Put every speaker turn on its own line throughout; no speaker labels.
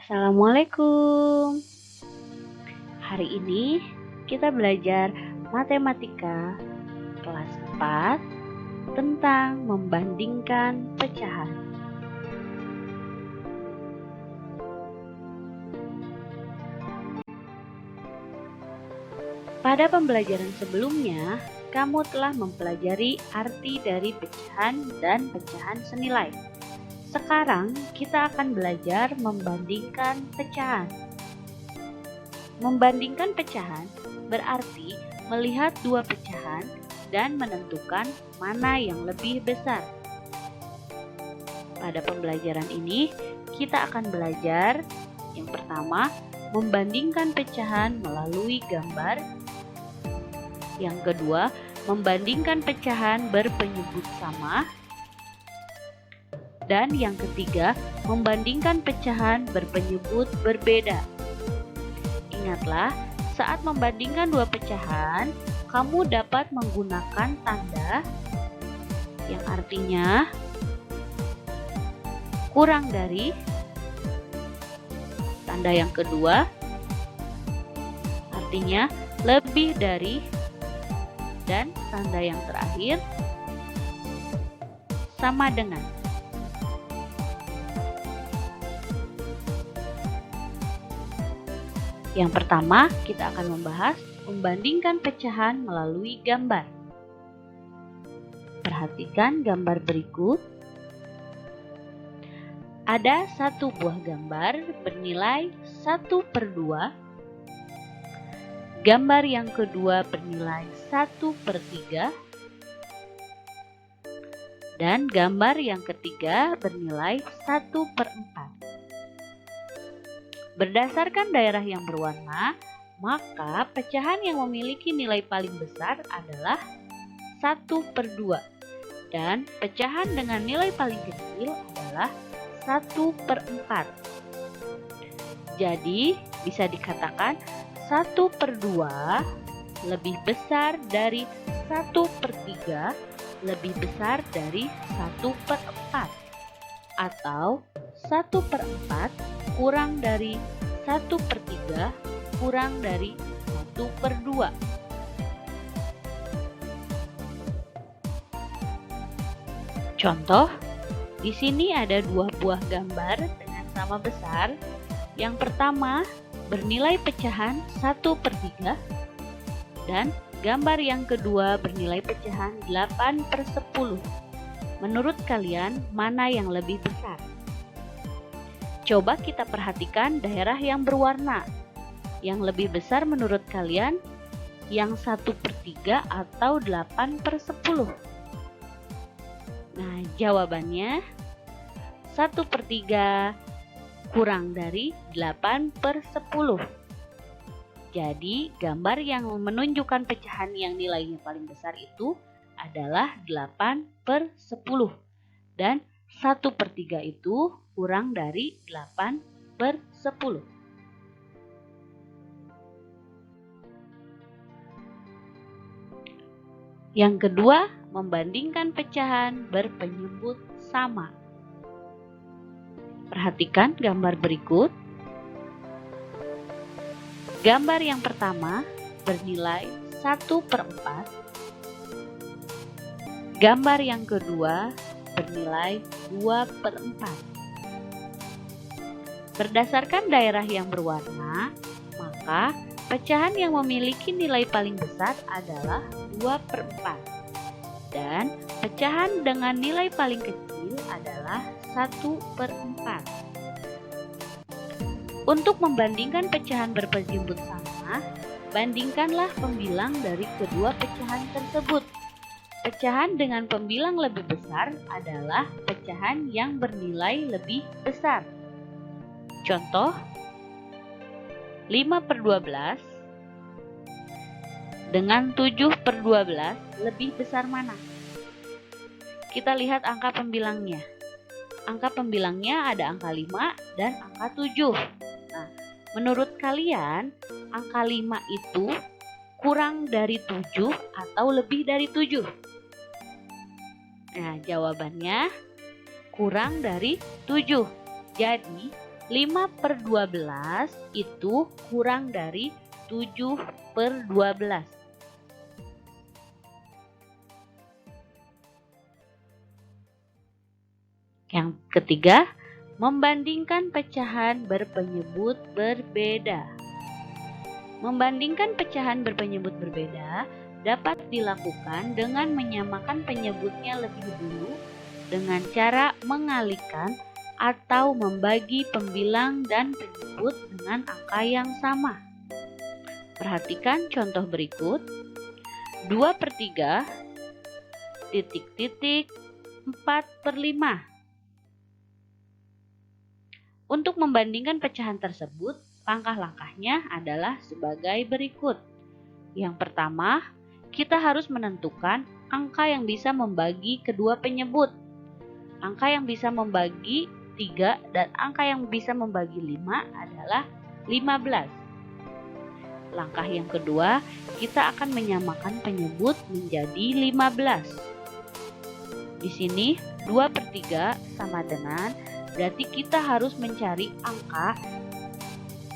Assalamualaikum. Hari ini kita belajar matematika kelas 4 tentang membandingkan pecahan. Pada pembelajaran sebelumnya, kamu telah mempelajari arti dari pecahan dan pecahan senilai. Sekarang kita akan belajar membandingkan pecahan. Membandingkan pecahan berarti melihat dua pecahan dan menentukan mana yang lebih besar. Pada pembelajaran ini, kita akan belajar yang pertama, membandingkan pecahan melalui gambar. Yang kedua, membandingkan pecahan berpenyebut sama. Dan yang ketiga, membandingkan pecahan berpenyebut berbeda. Ingatlah, saat membandingkan dua pecahan, kamu dapat menggunakan tanda yang artinya kurang dari. Tanda yang kedua artinya lebih dari. Dan tanda yang terakhir sama dengan. Yang pertama, kita akan membahas membandingkan pecahan melalui gambar. Perhatikan gambar berikut. Ada satu buah gambar bernilai 1/2. Gambar yang kedua bernilai 1/3. Dan gambar yang ketiga bernilai 1/4. Berdasarkan daerah yang berwarna, maka pecahan yang memiliki nilai paling besar adalah 1/2 dan pecahan dengan nilai paling kecil adalah 1/4. Jadi bisa dikatakan 1/2 lebih besar dari 1/3 lebih besar dari 1/4 atau 1/4 kurang dari 1/3 kurang dari 1/2. Contoh, di sini ada dua buah gambar dengan sama besar. Yang pertama bernilai pecahan 1/3 dan gambar yang kedua bernilai pecahan 8/10. Menurut kalian, mana yang lebih besar? Coba kita perhatikan daerah yang berwarna. Yang lebih besar menurut kalian, yang 1/3 atau 8/10? Nah, jawabannya 1/3 kurang dari 8/10. Jadi, gambar yang menunjukkan pecahan yang nilainya paling besar itu adalah 8/10. Dan 1/3 itu kurang dari 8/10. Yang kedua, membandingkan pecahan berpenyebut sama. Perhatikan gambar berikut. Gambar yang pertama bernilai 1/4. Gambar yang kedua bernilai 2/4. Berdasarkan daerah yang berwarna, maka pecahan yang memiliki nilai paling besar adalah 2/4 dan pecahan dengan nilai paling kecil adalah 1/4. Untuk membandingkan pecahan berpenyebut sama, bandingkanlah pembilang dari kedua pecahan tersebut. Pecahan dengan pembilang lebih besar adalah pecahan yang bernilai lebih besar. Contoh, 5/12 dengan 7/12 lebih besar mana? Kita lihat angka pembilangnya. Angka pembilangnya ada angka 5 dan angka 7. Nah, menurut kalian, angka 5 itu kurang dari 7 atau lebih dari 7? Nah, jawabannya kurang dari 7. Jadi, 5/12 itu kurang dari 7/12. Yang ketiga, membandingkan pecahan berpenyebut berbeda. Membandingkan pecahan berpenyebut berbeda dapat dilakukan dengan menyamakan penyebutnya lebih dulu dengan cara mengalihkan atau membagi pembilang dan penyebut dengan angka yang sama. Perhatikan contoh berikut. 2/3 titik-titik 4/5. Untuk membandingkan pecahan tersebut, langkah-langkahnya adalah sebagai berikut. Yang pertama, kita harus menentukan angka yang bisa membagi kedua penyebut. Angka yang bisa membagi 3 dan angka yang bisa membagi 5 adalah 15. Langkah yang kedua, kita akan menyamakan penyebut menjadi 15. Di sini 2/3 sama dengan, berarti kita harus mencari angka,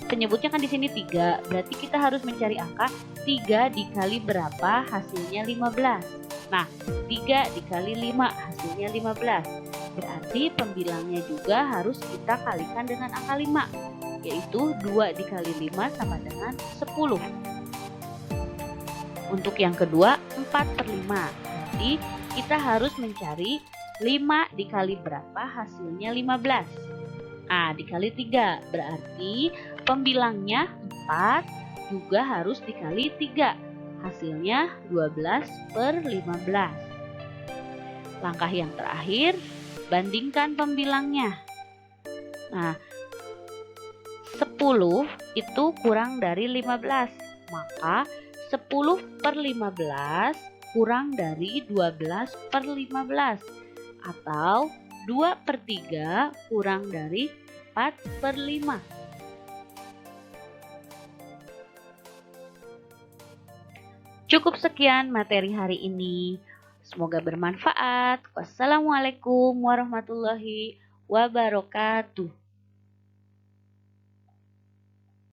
penyebutnya kan di sini 3, berarti kita harus mencari angka 3 dikali berapa hasilnya 15. Nah, 3 dikali 5 hasilnya 15. Berarti pembilangnya juga harus kita kalikan dengan angka 5, yaitu 2 dikali 5 sama dengan 10. Untuk yang kedua 4/5, berarti kita harus mencari 5 dikali berapa hasilnya 15. Nah, dikali 3, berarti pembilangnya 4 juga harus dikali 3. Hasilnya 12/15. Langkah yang terakhir, bandingkan pembilangnya. Nah, 10 itu kurang dari 15, maka 10/15 kurang dari 12/15, atau 2/3 kurang dari 4/5. Cukup sekian materi hari ini. Semoga bermanfaat. Wassalamualaikum warahmatullahi wabarakatuh.